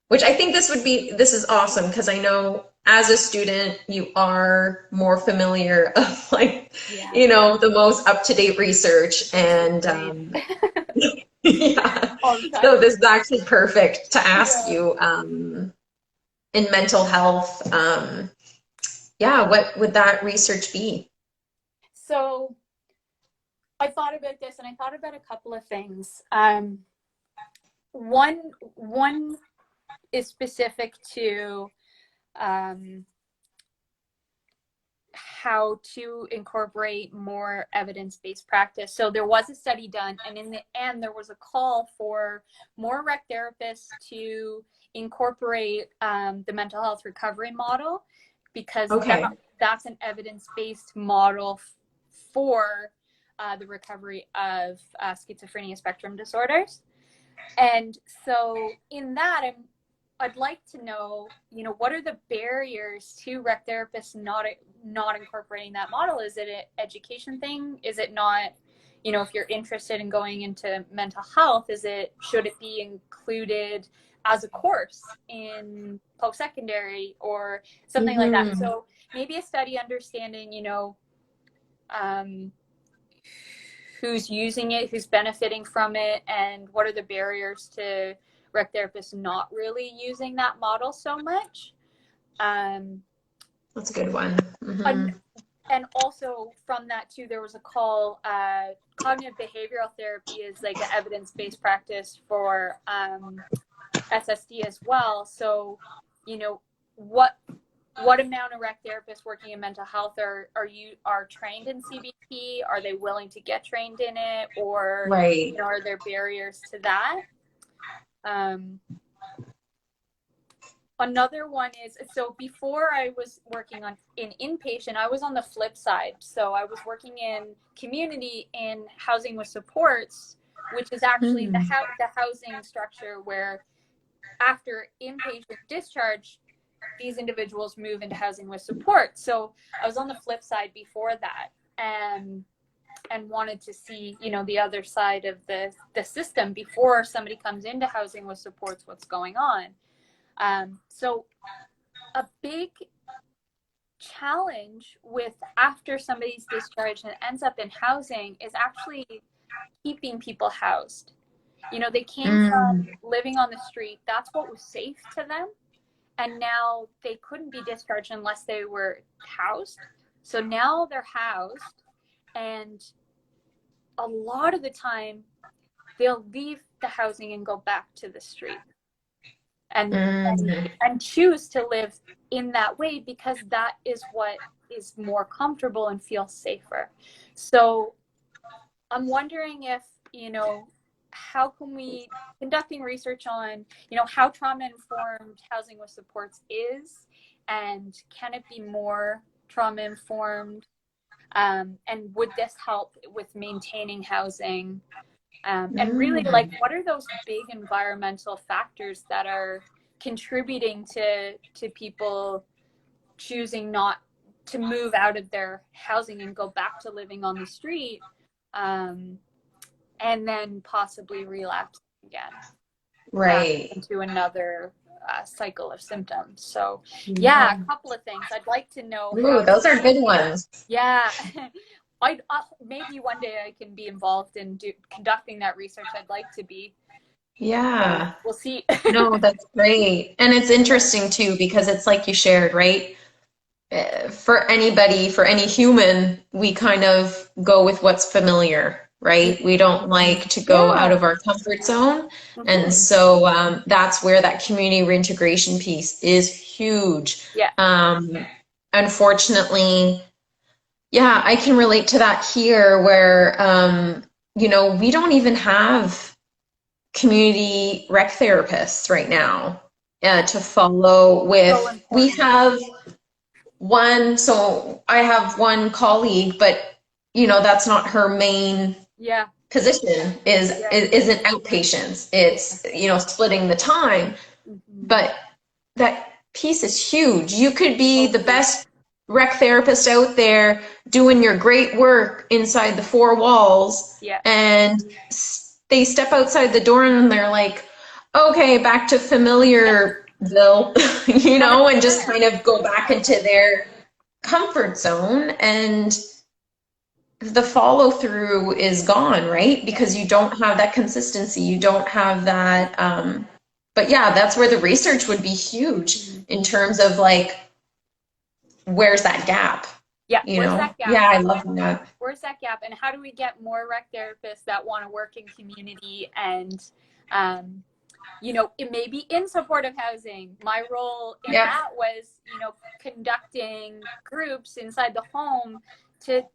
[SPEAKER 1] which I think this is awesome because I know as a student, you are more familiar of like, you know, the most up-to-date research and yeah. So this is actually perfect to ask you in mental health. Yeah, what would that research be?
[SPEAKER 2] So I thought about this and I thought about a couple of things. One is specific to how to incorporate more evidence-based practice. So there was a study done, and in the end, there was a call for more rec therapists to incorporate the mental health recovery model, because that's an evidence-based model for the recovery of schizophrenia spectrum disorders. And so in that, I'd like to know, you know, what are the barriers to rec therapists not incorporating that model? Is it an education thing? Is it not, you know, if you're interested in going into mental health, should it be included as a course in post-secondary or something like that? So maybe a study understanding, you know, who's using it, who's benefiting from it, and what are the barriers to rec therapists not really using that model so much.
[SPEAKER 1] That's a good one.
[SPEAKER 2] And also from that too, there was a call, cognitive behavioral therapy is like an evidence-based practice for SSD as well. So, you know, what amount of rec therapists working in mental health are trained in CBT? Are they willing to get trained in it? Or you know, are there barriers to that? Another one is, so before I was working in inpatient, I was on the flip side. So I was working in community in housing with supports, which is actually the housing structure where after inpatient discharge, these individuals move into housing with support. So I was on the flip side before that, and wanted to see, you know, the other side of the system before somebody comes into housing with supports, what's going on. So a big challenge with after somebody's discharged and ends up in housing is actually keeping people housed. You know, they came from living on the street. That's what was safe to them. And now they couldn't be discharged unless they were housed. So now they're housed, and a lot of the time they'll leave the housing and go back to the street. and
[SPEAKER 1] Mm-hmm.
[SPEAKER 2] and choose to live in that way because that is what is more comfortable and feels safer. So I'm wondering if, how can we conducting research on, how trauma informed housing with supports is, and can it be more trauma informed? And would this help with maintaining housing? And really, like, what are those big environmental factors that are contributing to people choosing not to move out of their housing and go back to living on the street, and then possibly relapse again
[SPEAKER 1] Right.
[SPEAKER 2] into another cycle of symptoms. So yeah, a couple of things. I'd like to know
[SPEAKER 1] Ooh, those are good ones.
[SPEAKER 2] yeah. Maybe one day I can be involved in conducting that research. I'd like to be.
[SPEAKER 1] Yeah.
[SPEAKER 2] We'll see.
[SPEAKER 1] No, that's great. And it's interesting too, because it's like you shared, right? For anybody, for any human, we kind of go with what's familiar, right? We don't like to go out
[SPEAKER 2] Yeah.
[SPEAKER 1] of our comfort zone. And
[SPEAKER 2] Mhm.
[SPEAKER 1] so that's where that community reintegration piece is huge.
[SPEAKER 2] Yeah.
[SPEAKER 1] Unfortunately, yeah, I can relate to that here where, we don't even have community rec therapists right now to follow
[SPEAKER 2] So
[SPEAKER 1] with. We
[SPEAKER 2] important.
[SPEAKER 1] have one, so I have one colleague, but that's not her main
[SPEAKER 2] Yeah.
[SPEAKER 1] position
[SPEAKER 2] Yeah.
[SPEAKER 1] isn't outpatients. It's, splitting the time.
[SPEAKER 2] Mhm.
[SPEAKER 1] But that piece is huge. You could be
[SPEAKER 2] So
[SPEAKER 1] the
[SPEAKER 2] huge.
[SPEAKER 1] best rec therapist out there doing your great work inside the four walls,
[SPEAKER 2] Yeah.
[SPEAKER 1] and they step outside the door and they're like, okay, back to familiarville, and just
[SPEAKER 2] 100%.
[SPEAKER 1] kind of go back into their comfort zone, and the follow through is gone, right?
[SPEAKER 2] Yeah.
[SPEAKER 1] Because you don't have that consistency, you don't have that. But yeah, that's where the research would be huge
[SPEAKER 2] Mhm.
[SPEAKER 1] in terms of like, where's that gap?
[SPEAKER 2] Yeah. Where's that gap?
[SPEAKER 1] Yeah, I love that.
[SPEAKER 2] Where's that gap? And how do we get more rec therapists that want to work in community and, um, it may be in supportive housing. My role in
[SPEAKER 1] Yeah,
[SPEAKER 2] that was, conducting groups inside the home to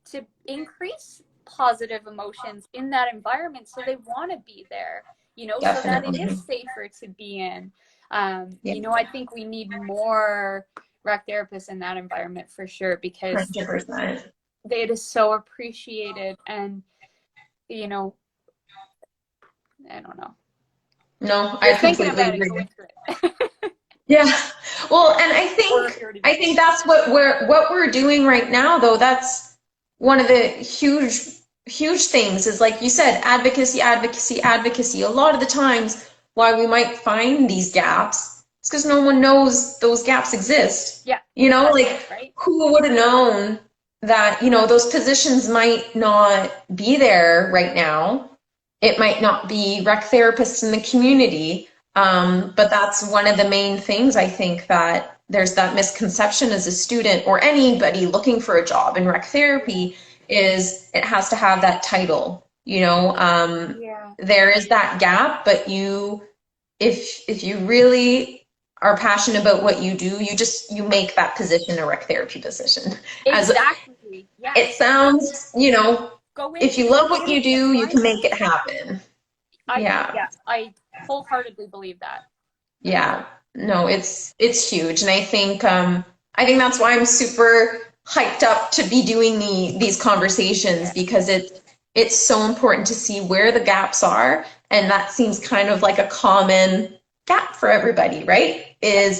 [SPEAKER 2] increase positive emotions in that environment so they want to be there, so that it is
[SPEAKER 1] definitely.
[SPEAKER 2] safer to be in.
[SPEAKER 1] Yeah,
[SPEAKER 2] I think we need more rec therapists in that environment for sure because
[SPEAKER 1] 100%.
[SPEAKER 2] it is so appreciated and, I don't know.
[SPEAKER 1] No, I
[SPEAKER 2] You're thinking
[SPEAKER 1] completely
[SPEAKER 2] about it, go
[SPEAKER 1] agree.
[SPEAKER 2] into it.
[SPEAKER 1] Yeah. Well, and I
[SPEAKER 2] Or
[SPEAKER 1] think
[SPEAKER 2] if you already
[SPEAKER 1] I
[SPEAKER 2] did.
[SPEAKER 1] think that's what we're doing right now though. That's one of the huge things is, like you said, advocacy, advocacy, advocacy. A lot of the times why we might find these gaps is because no one knows those gaps exist.
[SPEAKER 2] Yeah,
[SPEAKER 1] Like,
[SPEAKER 2] right?
[SPEAKER 1] who would have known that, those positions might not be there right now. It might not be rec therapists in the community. But that's one of the main things, I think, that there's that misconception as a student or anybody looking for a job in rec therapy is it has to have that title.
[SPEAKER 2] Yeah.
[SPEAKER 1] There is that gap, but if you really are passionate about what you do, you make that position a rec therapy position. As
[SPEAKER 2] Exactly.
[SPEAKER 1] it
[SPEAKER 2] Yes.
[SPEAKER 1] sounds,
[SPEAKER 2] Go
[SPEAKER 1] if
[SPEAKER 2] into
[SPEAKER 1] you
[SPEAKER 2] the
[SPEAKER 1] love what you
[SPEAKER 2] community and
[SPEAKER 1] do, you
[SPEAKER 2] find
[SPEAKER 1] can
[SPEAKER 2] it.
[SPEAKER 1] make it happen. Yeah.
[SPEAKER 2] I wholeheartedly believe that.
[SPEAKER 1] Yeah, no, it's huge, and I think that's why I'm super hyped up to be doing these conversations,
[SPEAKER 2] Yeah.
[SPEAKER 1] because it's so important to see where the gaps are, and that seems kind of like a common gap for everybody, right?
[SPEAKER 2] Yeah.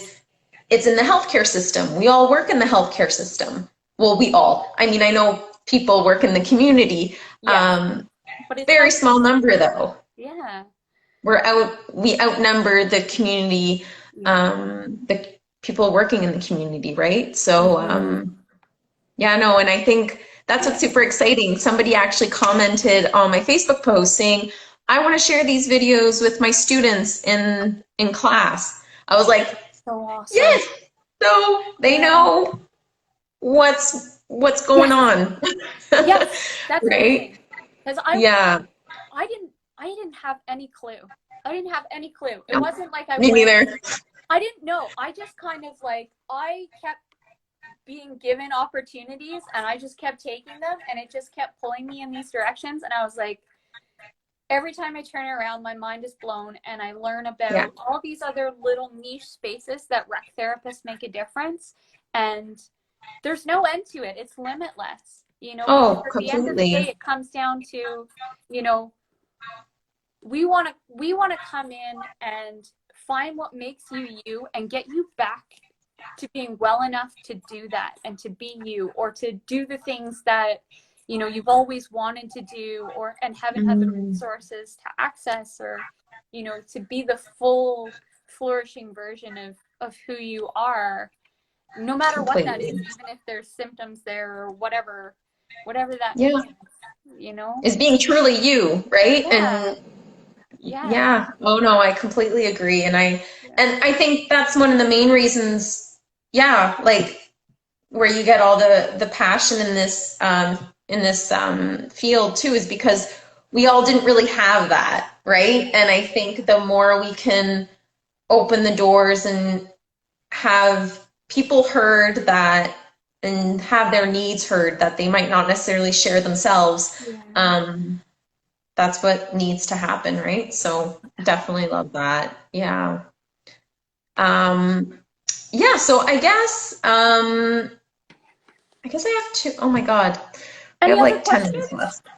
[SPEAKER 1] It's in the healthcare system. We all work in the healthcare system. Well, we all. I mean, I know people work in the community.
[SPEAKER 2] Yes. But it's
[SPEAKER 1] Very
[SPEAKER 2] healthcare
[SPEAKER 1] small number
[SPEAKER 2] system.
[SPEAKER 1] though.
[SPEAKER 2] Yeah.
[SPEAKER 1] We outnumber the community,
[SPEAKER 2] Yeah.
[SPEAKER 1] the people working in the community, right? So
[SPEAKER 2] Mhm.
[SPEAKER 1] yeah, no, and I think that's what's
[SPEAKER 2] Yeah.
[SPEAKER 1] super exciting. Somebody actually commented on my Facebook post saying, I want to share these videos with my students in class. I was like,
[SPEAKER 2] So awesome.
[SPEAKER 1] yes, so they
[SPEAKER 2] Yeah.
[SPEAKER 1] know what's going
[SPEAKER 2] Yes.
[SPEAKER 1] on.
[SPEAKER 2] Yes. That's
[SPEAKER 1] Right?
[SPEAKER 2] amazing. Because
[SPEAKER 1] Yeah,
[SPEAKER 2] I didn't have any clue. I didn't have any clue. It
[SPEAKER 1] no,
[SPEAKER 2] wasn't like I
[SPEAKER 1] me
[SPEAKER 2] went
[SPEAKER 1] neither.
[SPEAKER 2] I didn't know. I just kind of like, I kept being given opportunities and I just kept taking them, and it just kept pulling me in these directions. And I was like, every time I turn around, my mind is blown, and I learn
[SPEAKER 1] Yeah.
[SPEAKER 2] about all these other little niche spaces that rec therapists make a difference. And there's no end to it. It's limitless, you know, because
[SPEAKER 1] Oh,
[SPEAKER 2] at the end of the day,
[SPEAKER 1] completely.
[SPEAKER 2] it comes down to, you know, we want to come in and find what makes you you and get you back to being well enough to do that and to be you, or to do the things that, you know, you've always wanted to do, or and haven't had the
[SPEAKER 1] Mm,
[SPEAKER 2] resources to access, or, you know, to be the full flourishing version of who you are, no matter what that is,
[SPEAKER 1] completely.
[SPEAKER 2] even if there's symptoms there or whatever that
[SPEAKER 1] Yeah.
[SPEAKER 2] means, you know.
[SPEAKER 1] Is being truly you, right?
[SPEAKER 2] Yeah,
[SPEAKER 1] And
[SPEAKER 2] yeah,
[SPEAKER 1] yeah. Oh no, I completely agree.
[SPEAKER 2] yeah,
[SPEAKER 1] And I think that's one of the main reasons, yeah, like where you get all the passion in this field too, is because we all didn't really have that, right? And I think the more we can open the doors and have people heard that, and have their needs heard that they might not necessarily share themselves,
[SPEAKER 2] yeah.
[SPEAKER 1] um, that's what needs to happen, right? So definitely love that. Yeah. Um, yeah, so I guess I have two. Oh my God. We
[SPEAKER 2] Any
[SPEAKER 1] have
[SPEAKER 2] other
[SPEAKER 1] like 10
[SPEAKER 2] questions?
[SPEAKER 1] minutes left.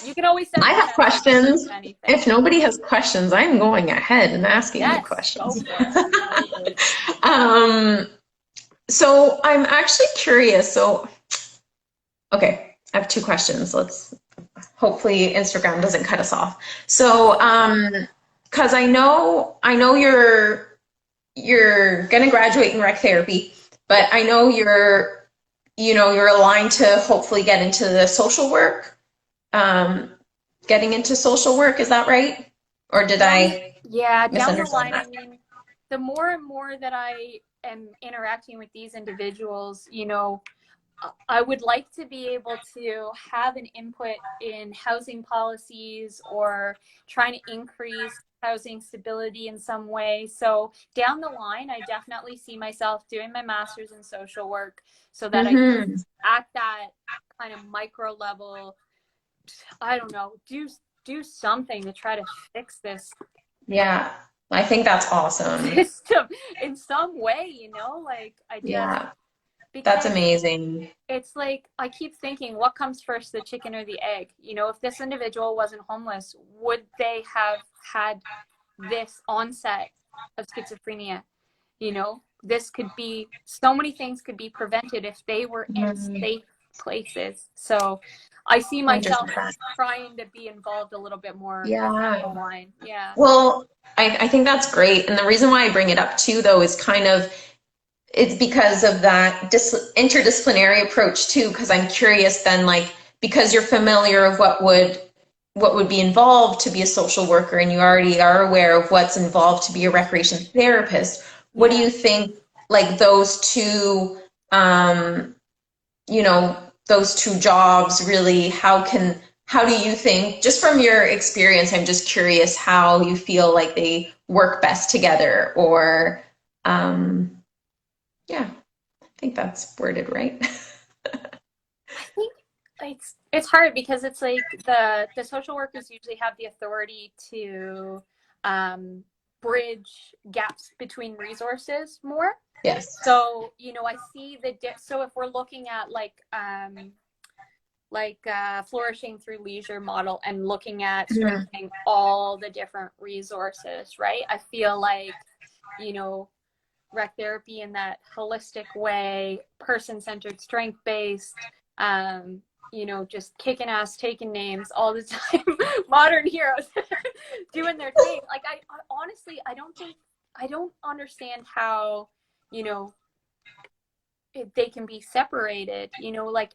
[SPEAKER 2] You can always send
[SPEAKER 1] I
[SPEAKER 2] me a
[SPEAKER 1] have
[SPEAKER 2] message if you
[SPEAKER 1] questions.
[SPEAKER 2] have anything.
[SPEAKER 1] If nobody has questions, I'm going ahead and asking you
[SPEAKER 2] Yes, go
[SPEAKER 1] questions.
[SPEAKER 2] for it. Absolutely.
[SPEAKER 1] Um, so I'm actually curious. So, okay, I have two questions. Let's hopefully Instagram doesn't cut us off. So, because I know you're gonna graduate in rec therapy, but
[SPEAKER 2] Yeah.
[SPEAKER 1] I know you're aligned to hopefully get into the social work, um, getting into social work. Is that right? Or did
[SPEAKER 2] Down,
[SPEAKER 1] I
[SPEAKER 2] yeah, down the
[SPEAKER 1] misunderstand
[SPEAKER 2] line, I
[SPEAKER 1] that?
[SPEAKER 2] mean, the more and more that I am interacting with these individuals, you know, I would like to be able to have an input in housing policies or trying to increase housing stability in some way. So down the line, I definitely see myself doing my master's in social work so that I can,
[SPEAKER 1] Mm-hmm.
[SPEAKER 2] at that kind of micro level, I don't know, do something to try to fix this
[SPEAKER 1] Yeah, I think that's awesome.
[SPEAKER 2] system in some way, you know, like I just,
[SPEAKER 1] Yeah, that's
[SPEAKER 2] because
[SPEAKER 1] amazing.
[SPEAKER 2] it's like I keep thinking, what comes first, the chicken or the egg? You know, if this individual wasn't homeless, would they have had this onset of schizophrenia? You know, this could be, so many things could be prevented if they were in
[SPEAKER 1] Mm,
[SPEAKER 2] safe places. So I see myself
[SPEAKER 1] 100%.
[SPEAKER 2] trying to be involved a little bit more
[SPEAKER 1] Yeah.
[SPEAKER 2] down the line. Yeah.
[SPEAKER 1] Well, I think that's great. And the reason why I bring it up too, though, is kind of it's because of that interdisciplinary approach too. Because I'm curious then, like, because you're familiar of what would be involved to be a social worker, and you already are aware of what's involved to be a recreation therapist. What do
[SPEAKER 2] Yeah.
[SPEAKER 1] you think, like those two, um, you know, those two jobs really, how do you think, just from your experience, I'm just curious how you feel like they work best together, or, yeah, I think that's worded right.
[SPEAKER 2] I think it's hard because it's like the social workers usually have the authority to bridge gaps between resources more.
[SPEAKER 1] Yes.
[SPEAKER 2] So, you know, I see so if we're looking at flourishing through leisure model and looking at
[SPEAKER 1] Mhm.
[SPEAKER 2] strengthening all the different resources, right? I feel like, you know, rec therapy in that holistic way, person-centered, strength-based, you know, just kicking ass, taking names all the time, modern heroes doing their thing. Like I honestly, I don't understand how, you know, they can be separated, you know, like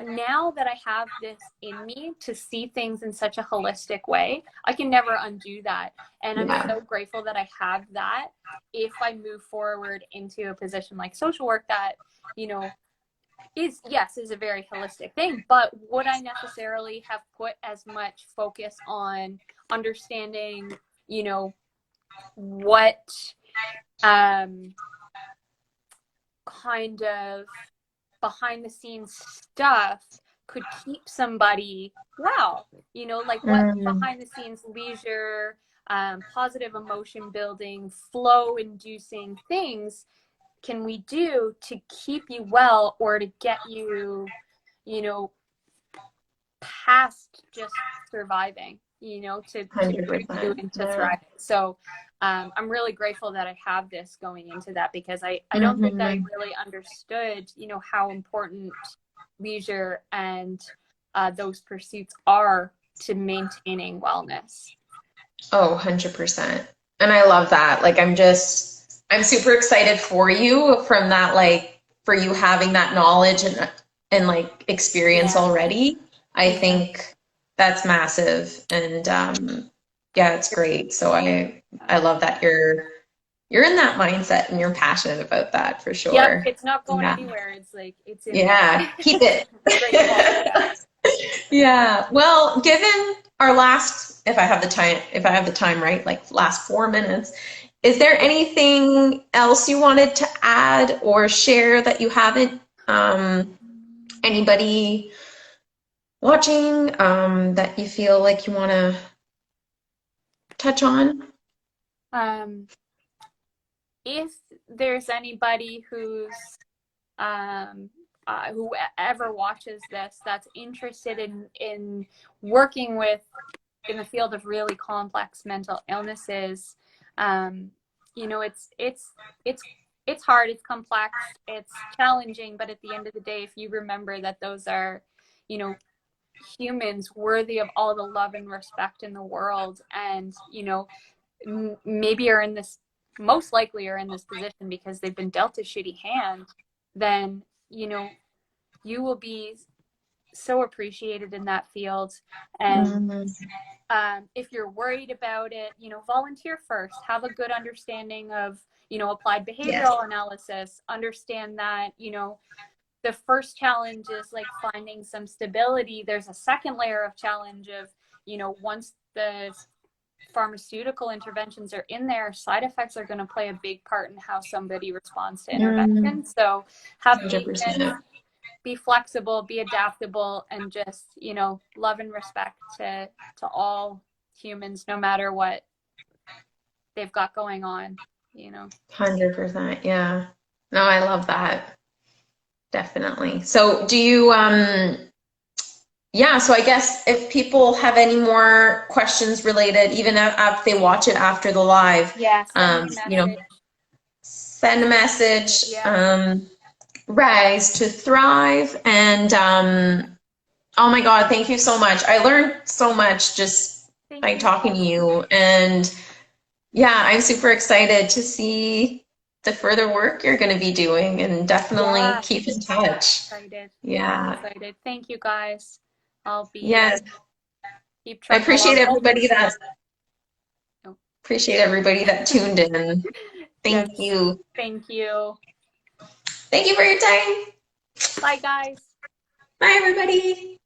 [SPEAKER 2] now that I have this in me to see things in such a holistic way, I can never undo that. And I'm
[SPEAKER 1] Yeah.
[SPEAKER 2] so grateful that I have that if I move forward into a position like social work that, you know, is a very holistic thing, but would I necessarily have put as much focus on understanding, you know, what kind of behind the scenes stuff could keep somebody well, you know, like what behind the scenes leisure, positive emotion building, flow inducing things can we do to keep you well or to get you, you know, past just surviving, you know, to bring you
[SPEAKER 1] 100%.
[SPEAKER 2] into thriving. So I'm really grateful that I have this going into that, because I don't think that I really understood, you know, how important leisure and those pursuits are to maintaining wellness.
[SPEAKER 1] Oh, 100%. And I love that. Like, I'm super excited for you from that, like, for you having that knowledge and like experience already. I think that's massive. And yeah, it's great. So I love that you're in that mindset and you're passionate about that for sure.
[SPEAKER 2] Yep, it's not going anywhere. It's like it's in
[SPEAKER 1] keep it. Yeah. Well, given our last, if I have the time right, like last 4 minutes, is there anything else you wanted to add or share that you haven't? Anybody watching that you feel like you want to touch on?
[SPEAKER 2] If there's anybody who's whoever watches this that's interested in working with in the field of really complex mental illnesses, you know, it's hard, it's complex, it's challenging, but at the end of the day, if you remember that those are, you know, humans worthy of all the love and respect in the world, and you know, maybe are in this, most likely are in this position because they've been dealt a shitty hand, then you know, you will be so appreciated in that field. And if you're worried about it, you know, volunteer first, have a good understanding of, you know, applied behavioral analysis, understand that, you know, the first challenge is like finding some stability. There's a second layer of challenge of, you know, once the pharmaceutical interventions are in there, side effects are going to play a big part in how somebody responds to intervention. So have patience, be flexible, be adaptable, and just, you know, love and respect to all humans, no matter what they've got going on, you know.
[SPEAKER 1] 100%. Yeah. No, I love that. Definitely. So do you, yeah, so I guess if people have any more questions related, even if they watch it after the live, you know, send a message, Rise to Thrive. And oh my God, thank you so much. I learned so much just by talking to you. And yeah, I'm super excited to see the further work you're going to be doing, and definitely keep in touch. Yeah.
[SPEAKER 2] Excited. Thank you guys. I'll be keep
[SPEAKER 1] I appreciate everybody that tuned in. Thank you.
[SPEAKER 2] Thank you.
[SPEAKER 1] Thank you for your time.
[SPEAKER 2] Bye guys.
[SPEAKER 1] Bye everybody.